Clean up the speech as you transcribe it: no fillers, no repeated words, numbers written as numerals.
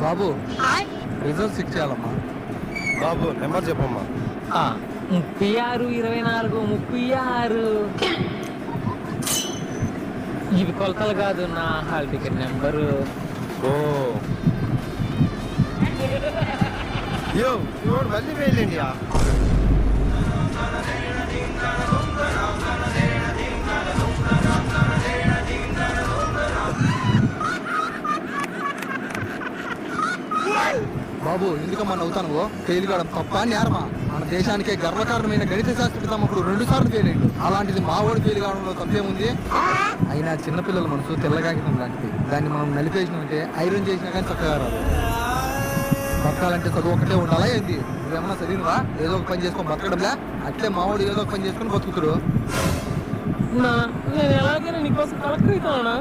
బాబు result check చేయాలమ్మా. బాబు number చెప్పమ్మా. 36 24 36. ఇవి కొలతలు కాదు, నా హాల్ టికెట్ నెంబరు. ఓ యో చూడు మళ్ళీ వెళ్ళండి. బాబు ఎందుకమ్మా నవ్వుతాను? ఫెయిల్ కావడం తప్ప నేరమా? మన దేశానికే గర్వకారణమైన గణిత శాస్త్ర తమ్ముడు 2 సార్లు ఫెయిల్ అయ్యాడు. అలాంటిది మా వాడు ఫెయిల్ కావడంలో తప్పేముంది? అయినా చిన్నపిల్లల మనసు తెల్లగాగితం లాంటిది. దాన్ని మనం నలిపేసినంటే ఐరన్ చేసినా కానీ చక్కగా రాదు. బతకాలంటే చదువు ఒకటే ఉండాలా ఏంది? నువ్వేమన్నా చదివినవా? ఏదో ఒక పని చేసుకొని బతకడంలా? అట్లే మావాడు ఏదో ఒక పని చేసుకొని బతుకుతుడు. నేను ఎలాగైనా నీకోసం కలెక్టర్ అవుతానా?